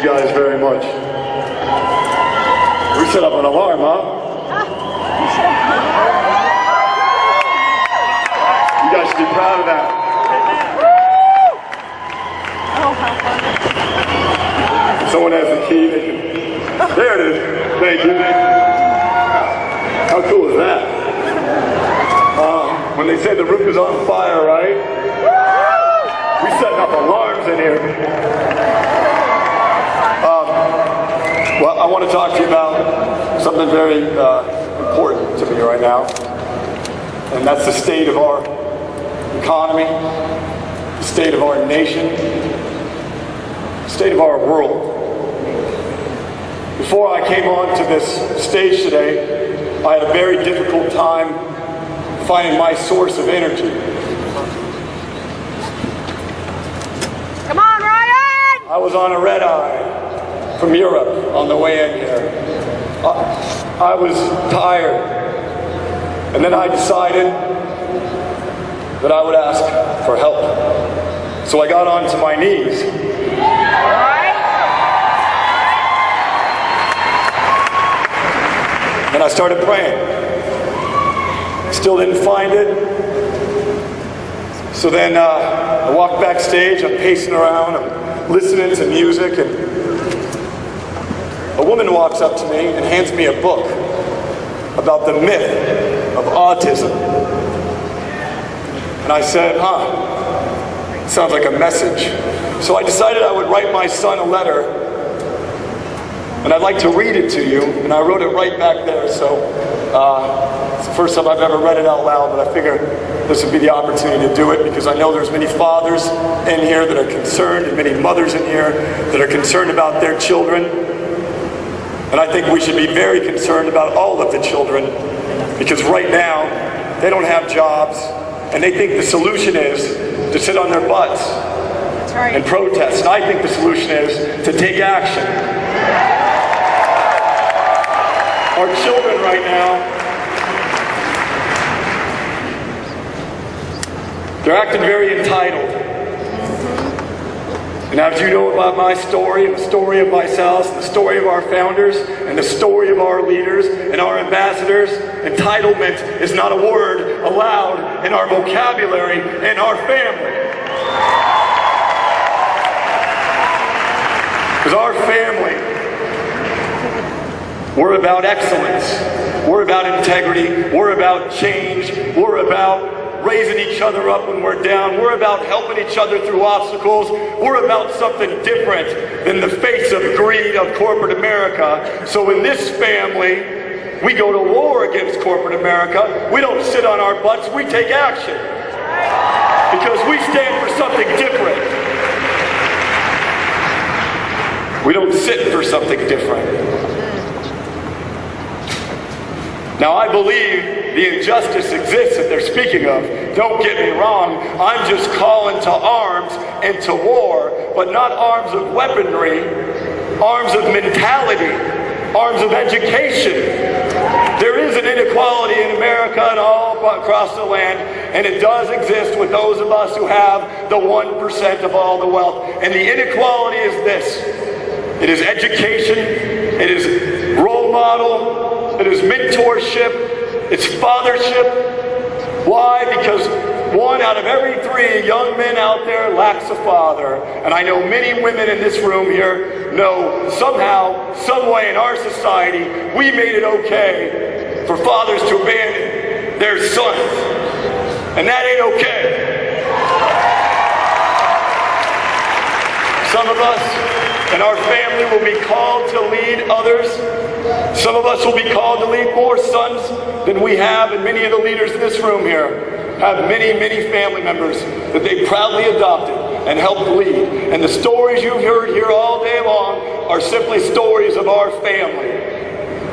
you guys very much. We set up an alarm, huh? You guys should be proud of that. Someone has the key, they can... There it is. Thank you. How cool is that? When they say the roof is on fire, right? We're setting up alarms in here. Well, I want to talk to you about something very important to me right now, and that's the state of our economy, the state of our nation, the state of our world. Before I came on to this stage today, I had a very difficult time finding my source of energy. Come on, Ryan! I was on a red eye from Europe on the way in here. I was tired. And then I decided that I would ask for help. So I got onto my knees. And I started praying. Still didn't find it. So then I walked backstage, I'm pacing around, I'm listening to music, and a woman walks up to me and hands me a book about the myth of autism. And I said, sounds like a message. So I decided I would write my son a letter, and I'd like to read it to you, and I wrote it right back there, so it's the first time I've ever read it out loud, but I figure this would be the opportunity to do it because I know there's many fathers in here that are concerned and many mothers in here that are concerned about their children. And I think we should be very concerned about all of the children because right now they don't have jobs and they think the solution is to sit on their butts and protest. And I think the solution is to take action. Our children right now, they're acting very entitled. And as you know about my story, and the story of ViSalus, and the story of our founders, and the story of our leaders, and our ambassadors, entitlement is not a word allowed in our vocabulary and our family. Because our family, we're about excellence, we're about integrity, we're about change, we're about raising each other up when we're down, we're about helping each other through obstacles, we're about something different than the face of greed of corporate America. So in this family, we go to war against corporate America. We don't sit on our butts, we take action. Because we stand for something different. We don't sit for something different. Now I believe the injustice exists that they're speaking of. Don't get me wrong, I'm just calling to arms and to war, but not arms of weaponry, arms of mentality, arms of education. There is an inequality in America and all across the land, and it does exist with those of us who have the 1% of all the wealth. And the inequality is this. It is education, it is role model, it is mentorship, it's fathership. Why? Because 1 out of every 3 young men out there lacks a father. And I know many women in this room here know somehow, some way in our society, we made it okay for fathers to abandon their sons. And that ain't okay. Some of us and our family will be called to lead others. Some of us will be called to lead more sons than we have, and many of the leaders in this room here have many, many family members that they proudly adopted and helped lead. And the stories you've heard here all day long are simply stories of our family.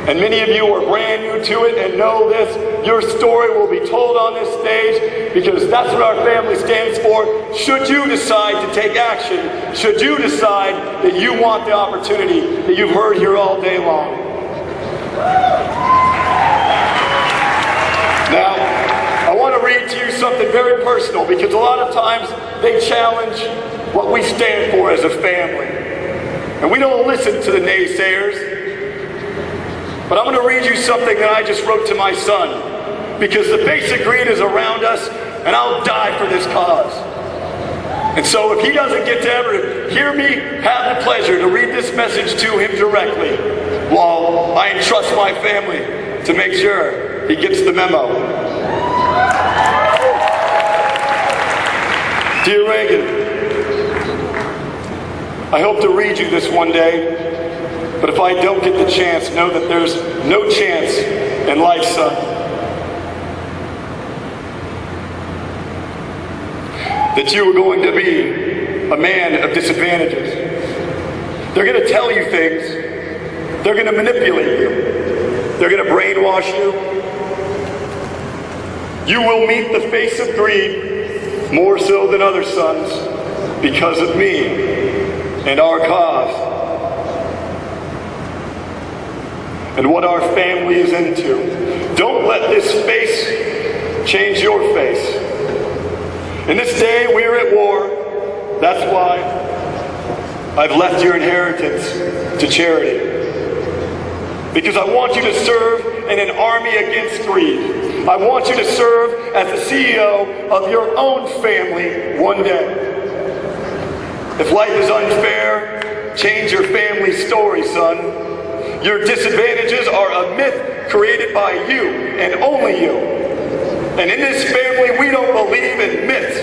And many of you are brand new to it and know this. Your story will be told on this stage because that's what our family stands for. Should you decide to take action, should you decide that you want the opportunity that you've heard here all day long. Now, I want to read to you something very personal because a lot of times they challenge what we stand for as a family. And we don't listen to the naysayers. But I'm going to read you something that I just wrote to my son, because the basic greed is around us, and I'll die for this cause. And so if he doesn't get to ever hear me have the pleasure to read this message to him directly, well, I entrust my family to make sure he gets the memo. Dear Reagan, I hope to read you this one day, but if I don't get the chance, know that there's no chance in life, son. That you are going to be a man of disadvantages. They're going to tell you things. They're going to manipulate you. They're going to brainwash you. You will meet the face of greed more so than other sons because of me and our cause and what our family is into. Don't let this face change your face. In this day we're at war. That's why I've left your inheritance to charity. Because I want you to serve in an army against greed. I want you to serve as the CEO of your own family one day. If life is unfair, change your family story, son. Your disadvantages are a myth created by you and only you. And in this family, we don't believe in myths.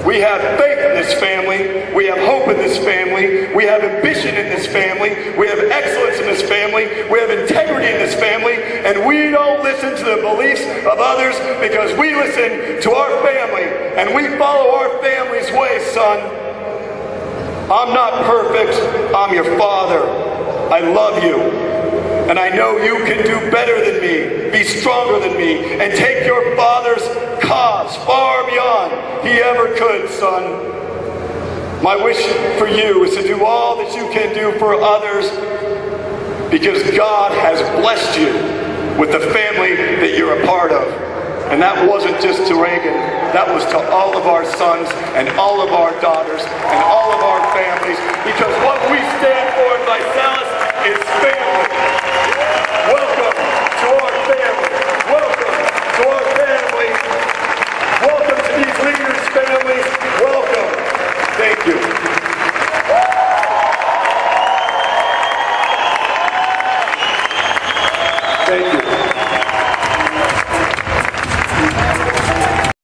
We have faith in this family. We have hope in this family. We have ambition in this family. We have excellence in this family. We have integrity in this family. And we don't listen to the beliefs of others because we listen to our family. And we follow our family's ways, son. I'm not perfect. I'm your father. I love you. And I know you can do better than me, be stronger than me, and take your father's cause far beyond he ever could, son. My wish for you is to do all that you can do for others because God has blessed you with the family that you're a part of. And that wasn't just to Reagan, that was to all of our sons and all of our daughters and all of our families, because what we stand for in ViSalus is family. Well